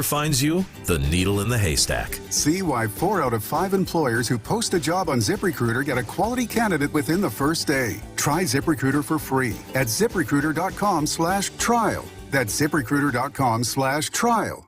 finds you the needle in the haystack. See why 4 out of 5 employers who post a job on ZipRecruiter get a quality candidate within the first day. Try ZipRecruiter for free at ZipRecruiter.com/trial. That's ZipRecruiter.com/trial.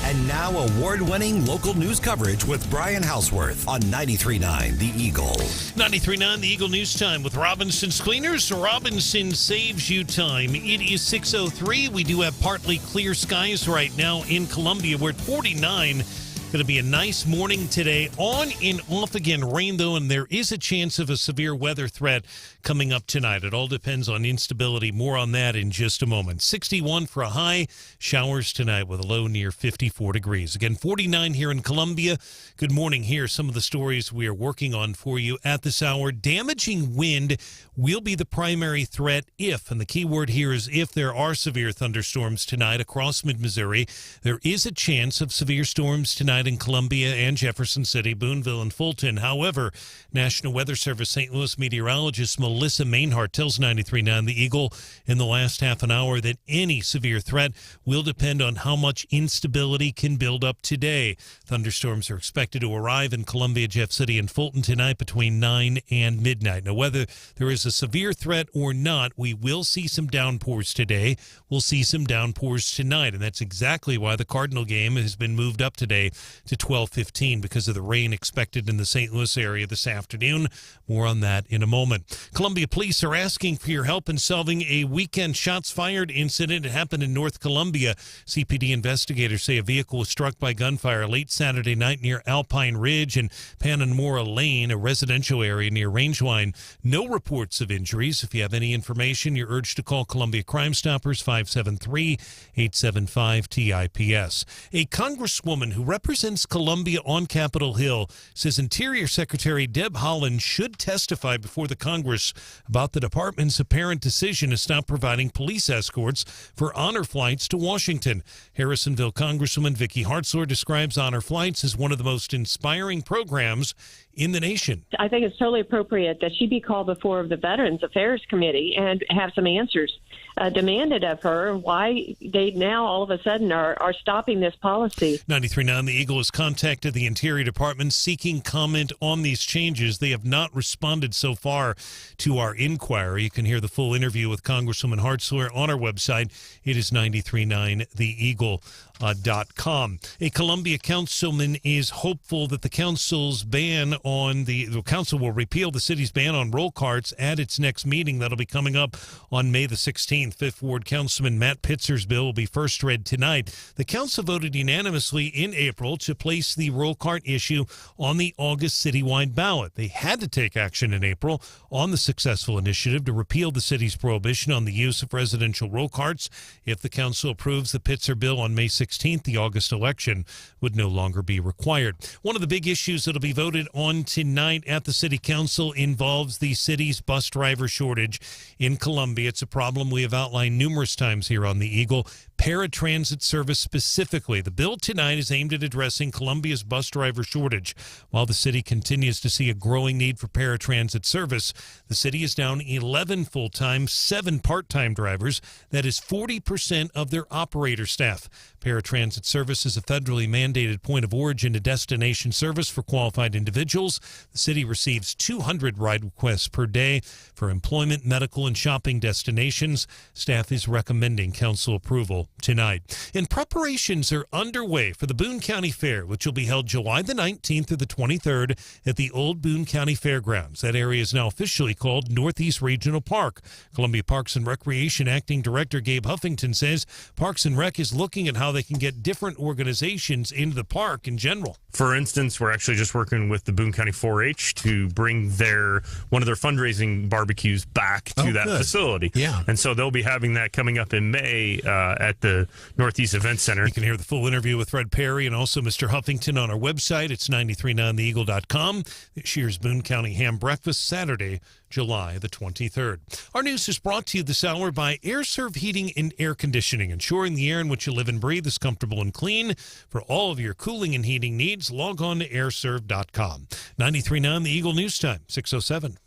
And now award-winning local news coverage with Brian Hauswirth on 93.9 The Eagle. 93.9 The Eagle News Time with Robinson's Cleaners. Robinson saves you time. It is 6:03. We do have partly clear skies right now in Columbia. We're at 49. Going to be a nice morning today. On and off again rain, though, and there is a chance of a severe weather threat coming up tonight. It all depends on instability. More on that in just a moment. 61 for a high. Showers tonight with a low near 54 degrees. Again, 49 here in Columbia. Good morning. Here are some of the stories we are working on for you at this hour. Damaging wind will be the primary threat if, and the key word here is if, there are severe thunderstorms tonight across mid-Missouri. There is a chance of severe storms tonight in Columbia and Jefferson City, Boonville, and Fulton. However, National Weather Service St. Louis meteorologist Melissa Mainhart tells 93.9 The Eagle in the last half an hour that any severe threat will depend on how much instability can build up today. Thunderstorms are expected to arrive in Columbia, Jeff City, and Fulton tonight between 9 and midnight. Now, whether there is a severe threat or not, we will see some downpours today. We'll see some downpours tonight, and that's exactly why the Cardinal game has been moved up today to 12:15 because of the rain expected in the St. Louis area this afternoon. More on that in a moment. Columbia police are asking for your help in solving a weekend shots fired incident. It happened in North Columbia. CPD investigators say a vehicle was struck by gunfire late Saturday night near Alpine Ridge and Panamora Lane, a residential area near Rangeline. No reports of injuries. If you have any information, you're urged to call Columbia Crime Stoppers 573-875-TIPS. A congresswoman who represents Columbia on Capitol Hill says Interior Secretary Deb Haaland should testify before the Congress about the department's apparent decision to stop providing police escorts for honor flights to Washington. Harrisonville Congresswoman Vicky Hartzler describes honor flights as one of the most inspiring programs in the nation. I think it's totally appropriate that she be called before the Veterans Affairs Committee and have some answers demanded of her why they now all of a sudden are stopping this policy. 93.9 The Eagle has contacted the Interior Department seeking comment on these changes. They have not responded so far to our inquiry. You can hear the full interview with Congresswoman Hartzler on our website. It is 93.9theeagle.com. A Columbia councilman is hopeful that the council's ban on the council will repeal the city's ban on roll carts at its next meeting. That'll be coming up on May the 16th. Fifth Ward Councilman Matt Pitzer's bill will be first read tonight. The council voted unanimously in April to place the roll cart issue on the August citywide ballot. They had to take action in April on the successful initiative to repeal the city's prohibition on the use of residential roll carts. If the council approves the Pitzer bill on May 16th, the August election would no longer be required. One of the big issues that will be voted on tonight at the city council involves the city's bus driver shortage in Columbia. It's a problem we have outlined numerous times here on the Eagle. Paratransit service specifically. The bill tonight is aimed at addressing Columbia's bus driver shortage. While the city continues to see a growing need for paratransit service, the city is down 11 full-time, 7 part-time drivers. That is 40% of their operator staff. Paratransit service is a federally mandated point of origin to destination service for qualified individuals. The city receives 200 ride requests per day for employment, medical, and shopping destinations. Staff is recommending council approval tonight. And preparations are underway for the Boone County Fair, which will be held July the 19th through the 23rd at the old Boone County Fairgrounds. That area is now officially called Northeast Regional Park. Columbia Parks and Recreation Acting Director Gabe Huffington says Parks and Rec is looking at how they can get different organizations into the park in general. For instance, we're actually just working with the Boone County 4-H to bring one of their fundraising barbecues back to that facility. Yeah. And so they'll be having that coming up in May at the Northeast Event Center. You can hear the full interview with Fred Perry and also Mr. Huffington on our website. It's 939theeagle.com. This year's Boone County Ham Breakfast, Saturday, July the 23rd. Our news is brought to you this hour by AirServe Heating and Air Conditioning, ensuring the air in which you live and breathe is comfortable and clean. For all of your cooling and heating needs, log on to airserve.com. 93.9 The Eagle News Time, 6:07.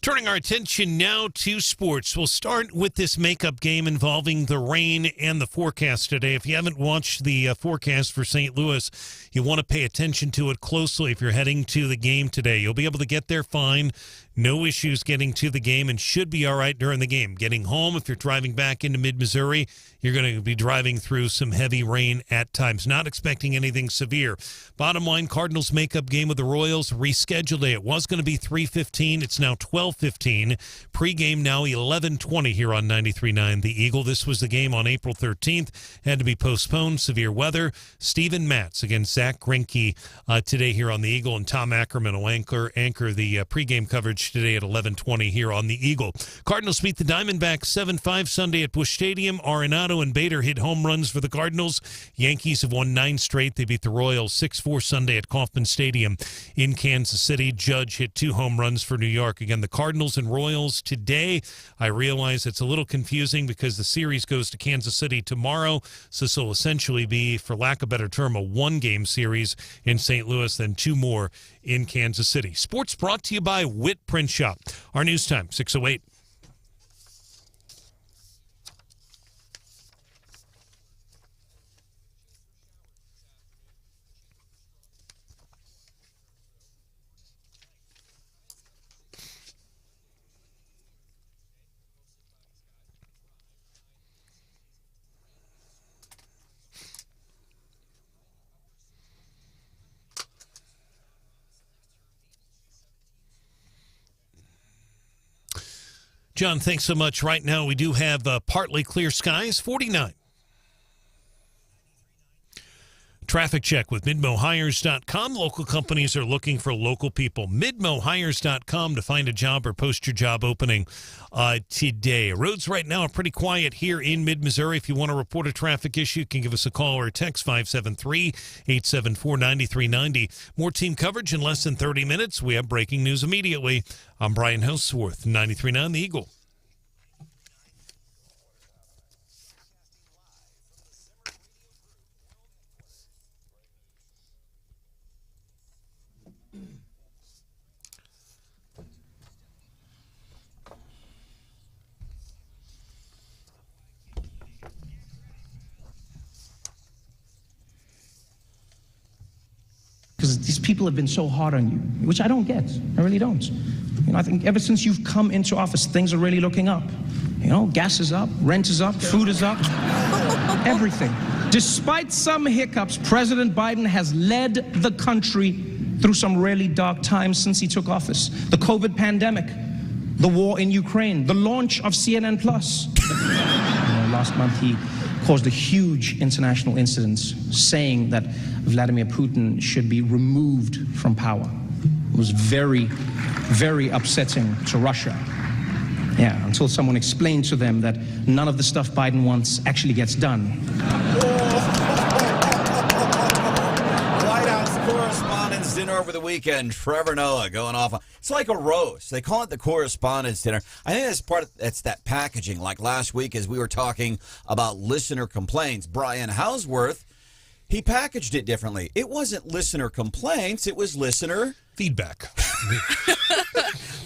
Turning our attention now to sports. We'll start with this makeup game involving the rain and the forecast today. If you haven't watched the forecast for St. Louis, you want to pay attention to it closely if you're heading to the game today. You'll be able to get there fine. No issues getting to the game and should be all right during the game. Getting home, if you're driving back into mid-Missouri, you're going to be driving through some heavy rain at times. Not expecting anything severe. Bottom line, Cardinals makeup game with the Royals rescheduled day. It was going to be 3:15. It's now 12:15. Pre-game now 11:20 here on 93.9 The Eagle. This was the game on April 13th. Had to be postponed. Severe weather. Steven Matz against Zach Greinke today here on the Eagle, and Tom Ackerman will anchor the pre-game coverage today at 11:20 here on the Eagle. Cardinals beat the Diamondbacks 7-5 Sunday at Busch Stadium. Arenado and Bader hit home runs for the Cardinals. Yankees have won 9 straight. They beat the Royals 6-4 Sunday at Kauffman Stadium in Kansas City. Judge hit 2 home runs for New York. Again, the Cardinals and Royals today. I realize it's a little confusing because the series goes to Kansas City tomorrow, so this will essentially be, for lack of a better term, a 1-game series in St. Louis, then 2 more in Kansas City. Sports brought to you by Witt Print Shop. Our news time, 6:08. John, thanks so much. Right now, we do have partly clear skies, 49. Traffic check with MidmoHires.com. Local companies are looking for local people. MidmoHires.com to find a job or post your job opening today. Roads right now are pretty quiet here in mid-Missouri. If you want to report a traffic issue, you can give us a call or a text 573-874-9390. More team coverage in less than 30 minutes. We have breaking news immediately. I'm Brian Hauswirth, 93.9 The Eagle. Because these people have been so hard on you, which I don't get. I really don't. I think ever since you've come into office, things are really looking up. Gas is up, rent is up, food is up, everything. Despite some hiccups, President Biden has led the country through some really dark times since he took office. The COVID pandemic, the war in Ukraine, the launch of CNN Plus. Last month he caused a huge international incident saying that Vladimir Putin should be removed from power. It was very, very upsetting to Russia. Yeah, until someone explained to them that none of the stuff Biden wants actually gets done. White House Correspondents' Dinner over the weekend. Trevor Noah going off. It's like a roast. They call it the Correspondents' Dinner. I think that's that packaging. Like last week as we were talking about listener complaints, Brian Hauswirth, he packaged it differently. It wasn't listener complaints. It was listener feedback.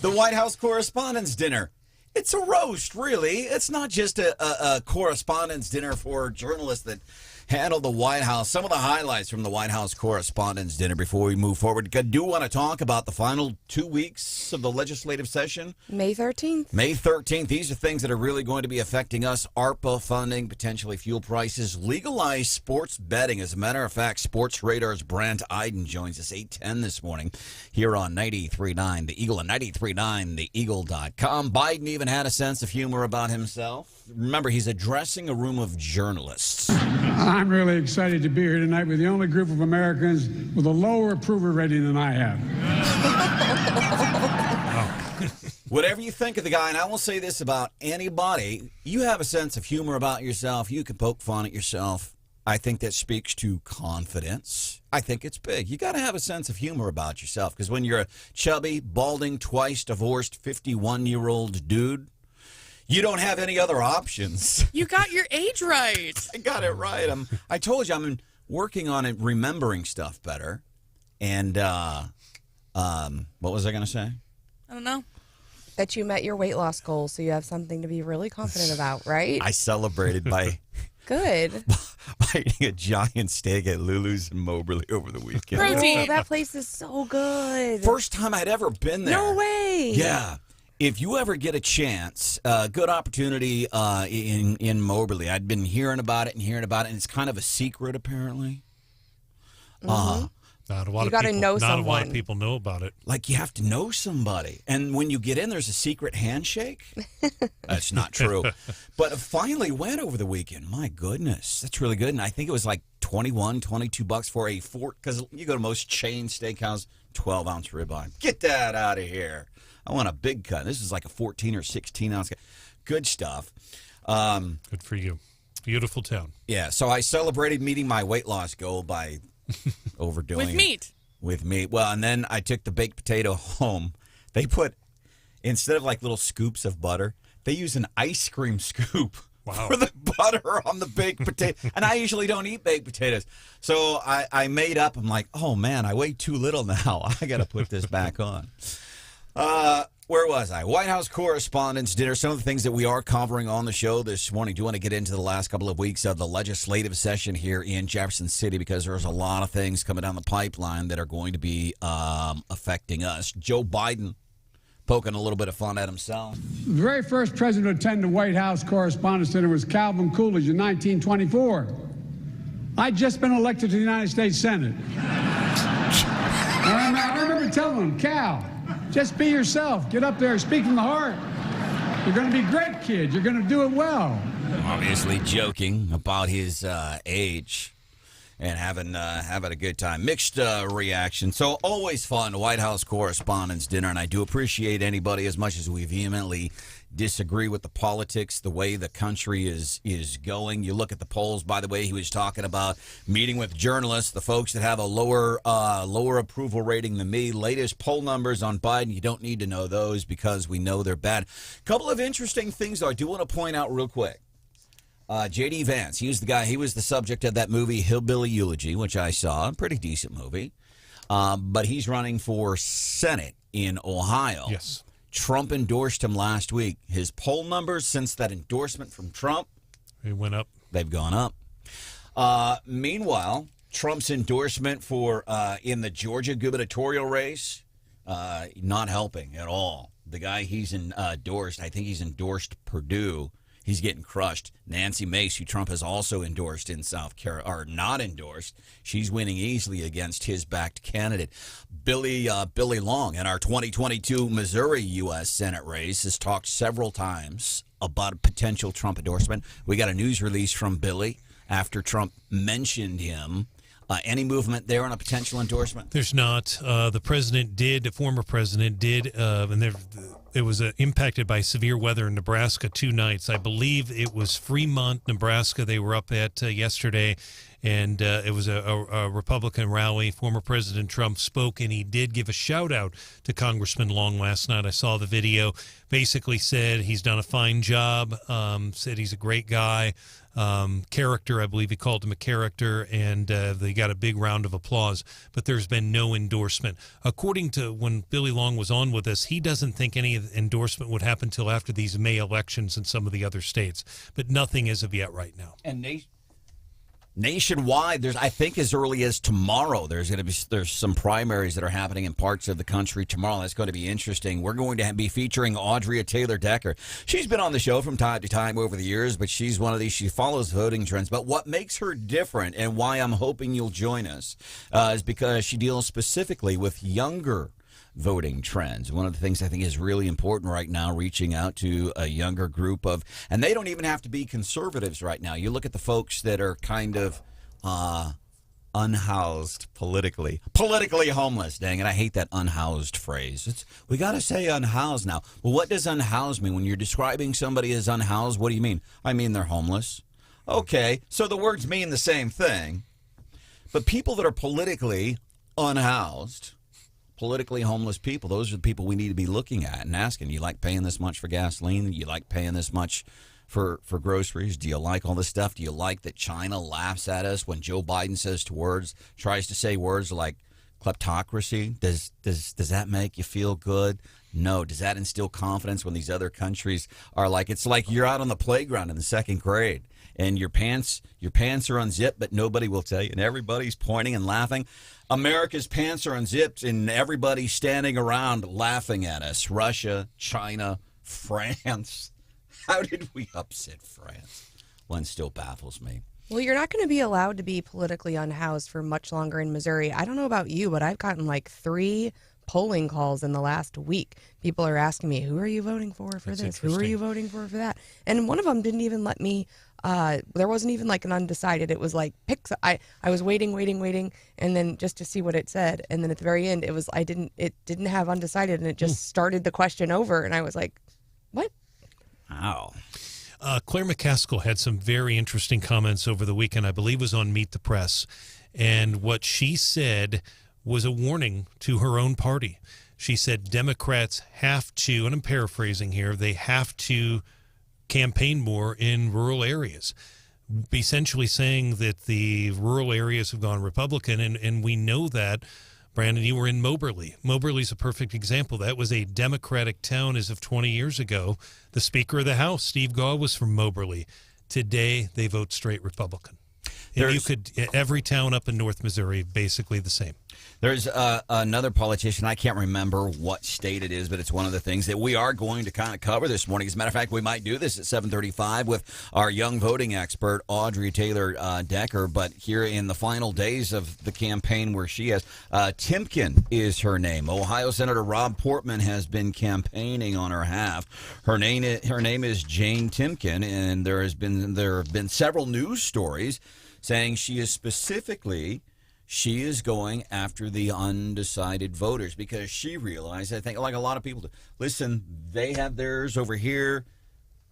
The White House Correspondents' Dinner. It's a roast, really. It's not just a correspondence dinner for journalists that handle the White House. Some of the highlights from the White House Correspondents' Dinner before we move forward. I do want to talk about the final 2 weeks of the legislative session. May 13th. May 13th. These are things that are really going to be affecting us. ARPA funding, potentially fuel prices, legalized sports betting. As a matter of fact, Sportradar's Brandt Iden joins us 8:10 this morning here on 93.9 The Eagle and 93.9theeagle.com. Biden even had a sense of humor about himself. Remember, he's addressing a room of journalists. I'm really excited to be here tonight with the only group of Americans with a lower approval rating than I have. Whatever you think of the guy, and I will say this about anybody, you have a sense of humor about yourself. You can poke fun at yourself. I think that speaks to confidence. I think it's big. You got to have a sense of humor about yourself, because when you're a chubby, balding, twice divorced, 51-year-old dude, you don't have any other options. You got your age right. I got it right. I told you I'm working on it, remembering stuff better. And what was I going to say? I don't know. that you met your weight loss goal, so you have something to be really confident about, right? I celebrated by Good. eating a giant steak at Lulu's in Moberly over the weekend. Oh, that place is so good. First time I'd ever been there. No way. Yeah. If you ever get a chance, good opportunity in Moberly. I'd been hearing about it, and it's kind of a secret, apparently. Mm-hmm. Not a lot You of gotta people, know not a lot someone. of people know about it. Like, you have to know somebody. And when you get in, there's a secret handshake. That's not true. But I finally went over the weekend. My goodness, that's really good. And I think it was like $22 for a fork, because you go to most chain steakhouse, 12-ounce ribeye. Get that out of here. I want a big cut. This is like a 14 or 16-ounce cut. Good stuff. Good for you. Beautiful town. Yeah, so I celebrated meeting my weight loss goal by overdoing With meat. With meat. Well, and then I took the baked potato home. They put, instead of like little scoops of butter, they use an ice cream scoop for the butter on the baked potato. And I usually don't eat baked potatoes. So I made up. I'm like, oh, man, I weigh too little now. I got to put this back on. Where was I? White House Correspondents' Dinner. Some of the things that we are covering on the show this morning. Do you want to get into the last couple of weeks of the legislative session here in Jefferson City? Because there's a lot of things coming down the pipeline that are going to be affecting us. Joe Biden poking a little bit of fun at himself. The very first president to attend the White House Correspondents' Dinner was Calvin Coolidge in 1924. I'd just been elected to the United States Senate. I remember telling him, Cal, just be yourself. Get up there, speak from the heart. You're going to be great, kid. You're going to do it well. Obviously joking about his age and having a good time. Mixed reaction. So always fun, White House Correspondents' Dinner, and I do appreciate anybody, as much as we vehemently disagree with the politics, the way the country is going. You look at the polls, by the way, he was talking about meeting with journalists, the folks that have a lower approval rating than me. Latest poll numbers on Biden, you don't need to know those because we know they're bad. Couple of interesting things, though, I do want to point out real quick. J.D. Vance, he was the subject of that movie Hillbilly Eulogy, which I saw, a pretty decent movie. But he's running for Senate in Ohio. Yes. Trump endorsed him last week. His poll numbers since that endorsement from Trump, They went up. they've gone up. Meanwhile, Trump's endorsement for in the Georgia gubernatorial race, not helping at all. The guy he's endorsed, I think he's endorsed Purdue. He's getting crushed. Nancy Mace, who Trump has also endorsed in South Carolina, or not endorsed, she's winning easily against his backed candidate. Billy Long in our 2022 Missouri U.S. Senate race has talked several times about a potential Trump endorsement. We got a news release from Billy after Trump mentioned him. Any movement there on a potential endorsement? There's not. The former president did, and it was impacted by severe weather in Nebraska 2 nights. I believe it was Fremont, Nebraska. They were up at yesterday, and it was a Republican rally. Former President Trump spoke, and he did give a shout-out to Congressman Long last night. I saw the video. Basically said he's done a fine job, said he's a great guy. Character, I believe he called him a character, and they got a big round of applause, but there's been no endorsement. According to when Billy Long was on with us, he doesn't think any endorsement would happen until after these May elections in some of the other states, but nothing as of yet right now. And nationwide, I think as early as tomorrow, there's some primaries that are happening in parts of the country tomorrow. That's going to be interesting. We're going to be featuring Audrea Taylor Decker. She's been on the show from time to time over the years, but she's one of these. She follows voting trends. But what makes her different, and why I'm hoping you'll join us, is because she deals specifically with younger voting trends. One of the things I think is really important right now, reaching out to a younger group and they don't even have to be conservatives right now. You look at the folks that are kind of unhoused politically homeless. Dang it, I hate that unhoused phrase. We got to say unhoused now. Well, what does unhoused mean? When you're describing somebody as unhoused, what do you mean? I mean they're homeless. Okay, so the words mean the same thing. But people that are politically unhoused, politically homeless people, those are the people we need to be looking at and asking, you like paying this much for gasoline? You like paying this much for groceries? Do you like all this stuff? Do you like that China laughs at us when Joe Biden tries to say words like kleptocracy? Does that make you feel good? No. Does that instill confidence when these other countries are like, it's like you're out on the playground in the second grade and your pants are unzipped, but nobody will tell you, and everybody's pointing and laughing. America's pants are unzipped, and everybody's standing around laughing at us. Russia, China, France. How did we upset France? One still baffles me. Well, you're not going to be allowed to be politically unhoused for much longer in Missouri. I don't know about you, but I've gotten like 3 polling calls in the last week. People are asking me, who are you voting for That's this? Who are you voting for that? And one of them didn't even let me, there wasn't even like an undecided. It was like, I was waiting, and then just to see what it said. And then at the very end, it didn't have undecided, and it just started the question over. And I was like, what? Wow. Claire McCaskill had some very interesting comments over the weekend, I believe was on Meet the Press. And what she said was a warning to her own party. She said Democrats have to, and I'm paraphrasing here, they have to campaign more in rural areas, essentially saying that the rural areas have gone Republican, and we know that. Branden, you were in Moberly. Moberly's a perfect example. That was a Democratic town as of 20 years ago. The Speaker of the House, Steve Gaw, was from Moberly. Today, they vote straight Republican. And you could, every town up in North Missouri, basically the same. There's another politician, I can't remember what state it is, but it's one of the things that we are going to kind of cover this morning. As a matter of fact, we might do this at 7:35 with our young voting expert, Audrea Taylor Decker. But here in the final days of the campaign where she is, Timken is her name. Ohio Senator Rob Portman has been campaigning on her behalf. Her name is Jane Timken, and there have been several news stories saying she is going after the undecided voters because she realized, I think like a lot of people do, listen, they have theirs over here,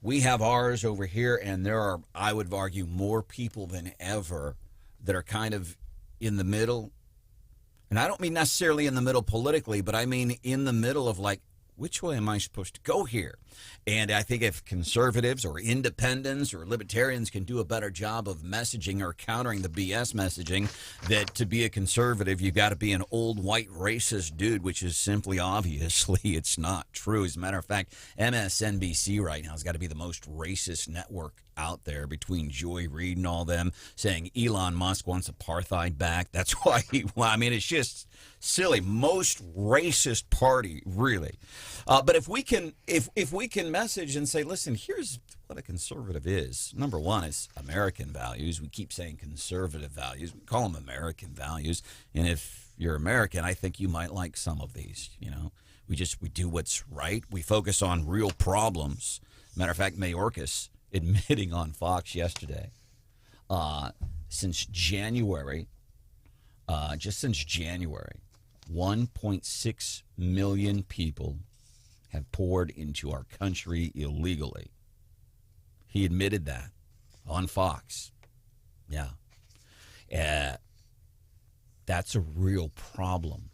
we have ours over here, and there are, I would argue, more people than ever that are kind of in the middle. And I don't mean necessarily in the middle politically, but I mean in the middle of like, which way am I supposed to go here? And I think if conservatives or independents or libertarians can do a better job of messaging or countering the BS messaging that to be a conservative, you've got to be an old white racist dude, which is simply obviously it's not true. As a matter of fact, MSNBC right now has got to be the most racist network out there between Joy Reid and all them saying Elon Musk wants apartheid back. That's why it's just silly. Most racist party, really. But if we can message and say, listen, here's what a conservative is. Number one is American values. We keep saying conservative values. We call them American values. And if you're American, I think you might like some of these. You know, we do what's right. We focus on real problems. Matter of fact, Mayorkas admitting on Fox yesterday, since January, 1.6 million people have poured into our country illegally. He admitted that on Fox. Yeah. That's a real problem.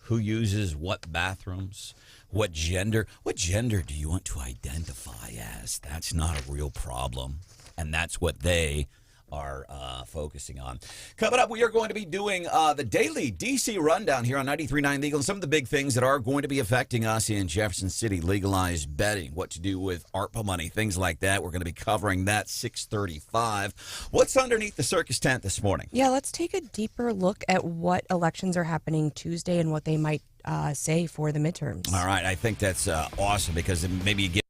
Who uses what bathrooms? What gender? What gender do you want to identify as? That's not a real problem. And that's what they are focusing on. Coming up, we are going to be doing the daily DC rundown here on 93.9 The Eagle, and some of the big things that are going to be affecting us in Jefferson City. Legalized betting, what to do with ARPA money, things like that. We're going to be covering that 6:35. What's underneath the circus tent this morning? Yeah, let's take a deeper look at what elections are happening Tuesday and what they might say for the midterms. All right, I think that's awesome because maybe you get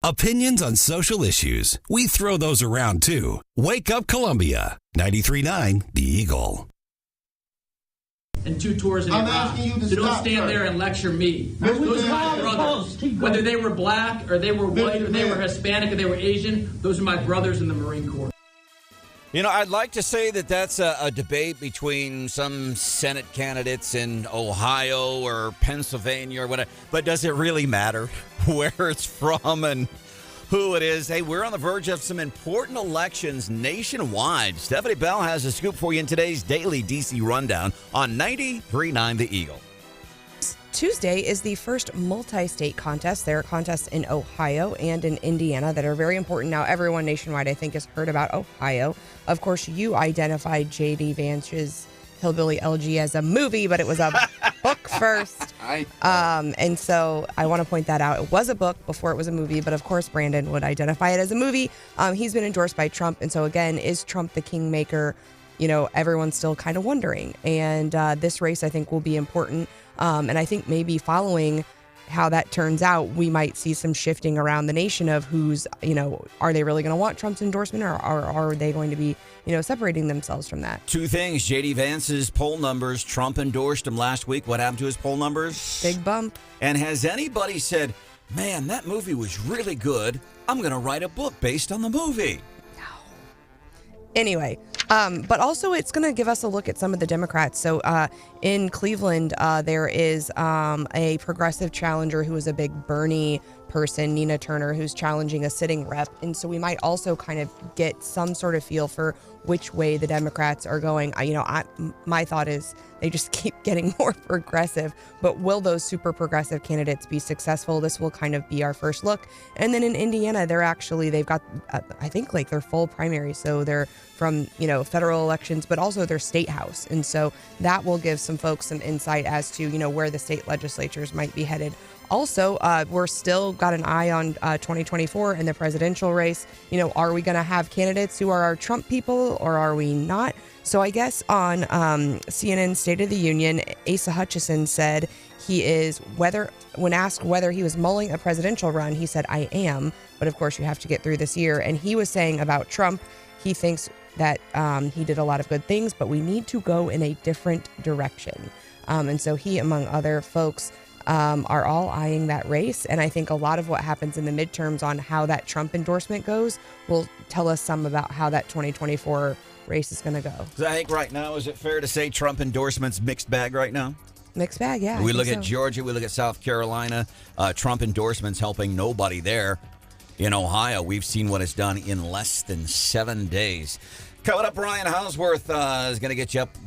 Opinions on social issues. We throw those around too. Wake Up Columbia. 93.9 The Eagle. And 2 tours in I'm Iraq. asking you to So don't stop, stand sir. there and lecture me. Mr. Those are my brothers. Whether they were black or they were white or they were Hispanic or they were Asian, those are my brothers in the Marine Corps. You know, I'd like to say that that's a debate between some Senate candidates in Ohio or Pennsylvania or whatever, but does it really matter where it's from and who it is? Hey, we're on the verge of some important elections nationwide. Stephanie Bell has a scoop for you in today's Daily DC Rundown on 93.9 The Eagle. Tuesday is the first multi-state contest. There are contests in Ohio and in Indiana that are very important. Now, everyone nationwide, I think, has heard about Ohio. Of course, you identified J.D. Vance's Hillbilly LG as a movie, but it was a book first. And so I want to point that out. It was a book before it was a movie, but of course, Branden would identify it as a movie. He's been endorsed by Trump. And so again, is Trump the kingmaker? You know, everyone's still kind of wondering. And this race, I think, will be important. And I think maybe following how that turns out, we might see some shifting around the nation of who's, you know, are they really going to want Trump's endorsement or are they going to be, you know, separating themselves from that? 2 things. J.D. Vance's poll numbers. Trump endorsed him last week. What happened to his poll numbers? Big bump. And has anybody said, man, that movie was really good. I'm going to write a book based on the movie? Anyway, but also it's going to give us a look at some of the Democrats. So in Cleveland, there is a progressive challenger who is a big Bernie person, Nina Turner, who's challenging a sitting rep. And so we might also kind of get some sort of feel for which way the Democrats are going. My thought is they just keep getting more progressive, but will those super progressive candidates be successful? This will kind of be our first look. And then in Indiana, they've got, I think, like their full primary. So they're from, you know, federal elections, but also their state house. And so that will give some folks some insight as to, you know, where the state legislatures might be headed. Also, we're still got an eye on 2024 and the presidential race. You know, are we going to have candidates who are our Trump people or are we not? So I guess on CNN State of the Union, Asa Hutchinson said when asked whether he was mulling a presidential run, he said, I am. But of course, you have to get through this year. And he was saying about Trump, he thinks that he did a lot of good things, but we need to go in a different direction. And so he, among other folks, are all eyeing that race. And I think a lot of what happens in the midterms on how that Trump endorsement goes will tell us some about how that 2024 race is going to go. So I think right now, is it fair to say Trump endorsements mixed bag right now? Mixed bag, yeah. We look at Georgia, we look at South Carolina, Trump endorsements helping nobody there. In Ohio, we've seen what it's done in less than 7 days. Coming up, Brian Hauswirth is going to get you up